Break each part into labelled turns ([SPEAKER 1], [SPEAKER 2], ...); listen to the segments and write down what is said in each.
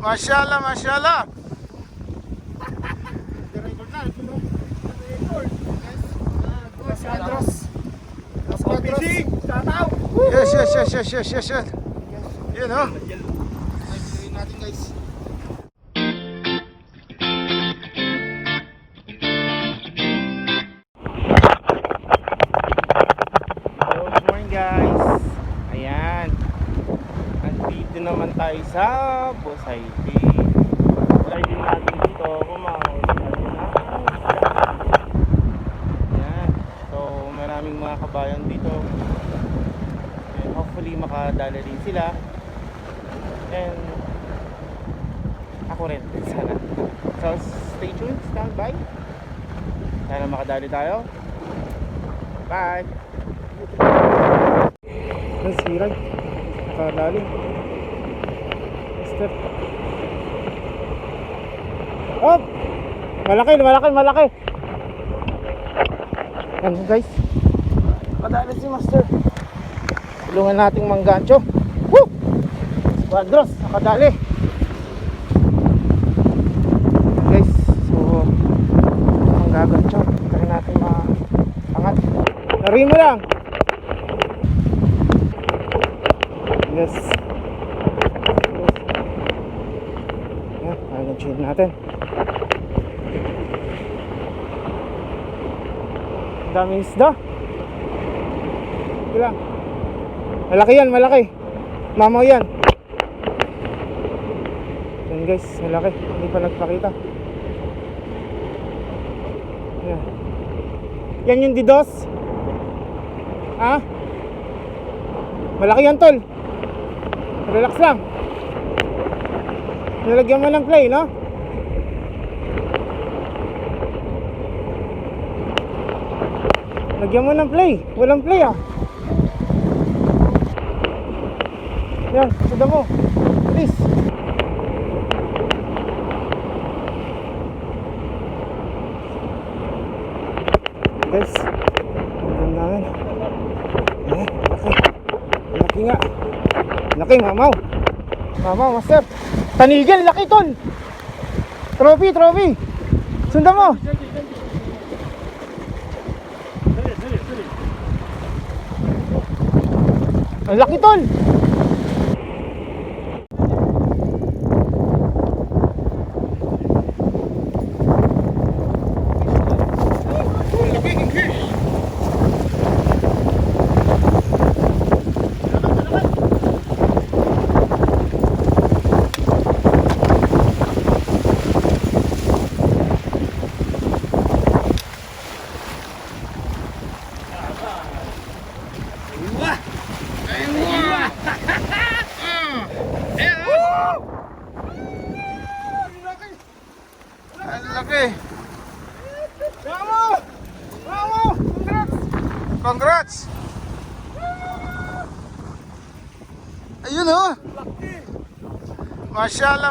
[SPEAKER 1] Masyaallah, masyaallah. Yes. Yun oh.
[SPEAKER 2] Natin guys.
[SPEAKER 1] Good morning guys. Ayan. Andito naman tayo sa Bosayte. Try din natin dito kumahon. Ayan. So maraming mga kabayan dito. And hopefully makadala rin sila. And ako rin sana. So stay tuned, stand by. Sana makadali tayo. Bye. Nasirag. Nakadali. Step. Oh! Malaki. Yan guys. Nakadali si Master. Tulungan nating manggancho. Woo! Squadros, nakadali. Guys, so manggancho. Try natin maangat. Lari mo lang. Yes. Yan, manggancho natin. Daming isda. Ilang. Malaki. Mamaw yan. Yan guys, malaki. Hindi pa nagpakita. Yan. Yan yung didos. Ha? Malaki yan tol. Relax lang. Nilagyan mo ng play, no? Lagyan mo ng play. Walang play ah. Yan, sada mo. Please. Guys, ang namin. Laki nga. Laki, mamaw. Mamaw, master. Tanigil, laki tol. Trophy. Sundan mo. Ang laki tol. Laki. Bravo! Congrats! Ayun oh. Masyaallah.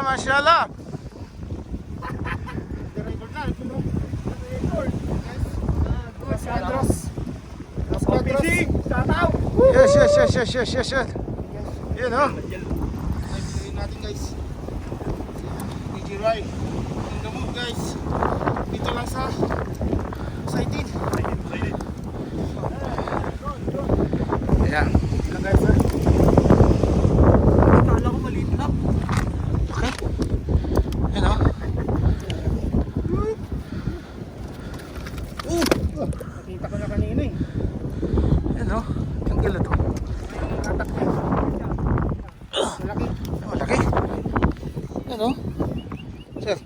[SPEAKER 1] Yes. Yun oh.
[SPEAKER 2] Natin guys. DJ Roy. On the move guys. Dito lang sa excited.
[SPEAKER 1] Ayan.
[SPEAKER 2] Ilang guys ha? Kala ko maliit lang.
[SPEAKER 1] Okay. Yun oh.
[SPEAKER 2] Nakita ko na kanina eh.
[SPEAKER 1] Yun oh. Tingkil na to.
[SPEAKER 2] Atak niya. Malaki.
[SPEAKER 1] Malaki. Yun oh. Sir.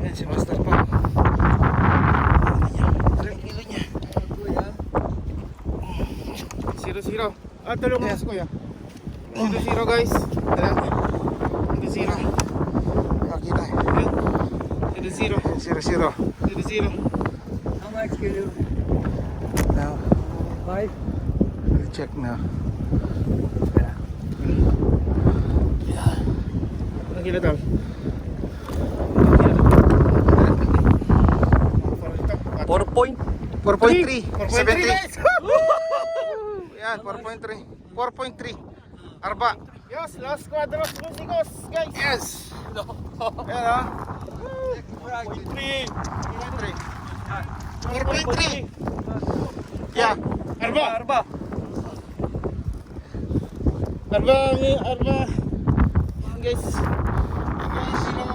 [SPEAKER 1] Ayan si Master pa. Ilo niya. 0-0.
[SPEAKER 2] Tulungan
[SPEAKER 1] Yes.
[SPEAKER 2] ko kuya.
[SPEAKER 1] 0-0 guys. Ayan. 0-0. Makita. 0-0. 0-0.
[SPEAKER 2] How much kilo?
[SPEAKER 1] Now,
[SPEAKER 2] 5.
[SPEAKER 1] we'll check now.
[SPEAKER 2] Ang kilo daw?
[SPEAKER 1] 4.3.
[SPEAKER 2] 4.3 guys!
[SPEAKER 1] Yan, 4.3. 4.3. Arba. Yes, Los Cuadros Musicos, guys.
[SPEAKER 2] Yes!
[SPEAKER 1] Ayan ha.
[SPEAKER 2] 4.3.
[SPEAKER 1] Yeah. Arba.
[SPEAKER 2] Arba.
[SPEAKER 1] Arba. Guys. Guys, you know,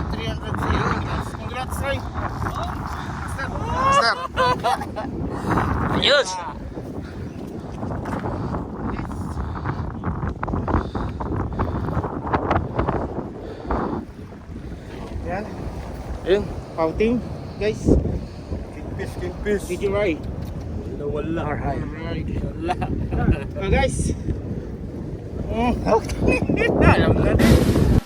[SPEAKER 1] 300 guys. Congrats, Ray.
[SPEAKER 2] Master. Ayos!
[SPEAKER 1] Yan. Ayun, pouting, guys.
[SPEAKER 2] Kingfish.
[SPEAKER 1] Did you Ray?
[SPEAKER 2] Wala.
[SPEAKER 1] Alright. Oh, guys. Okay. Alam na din.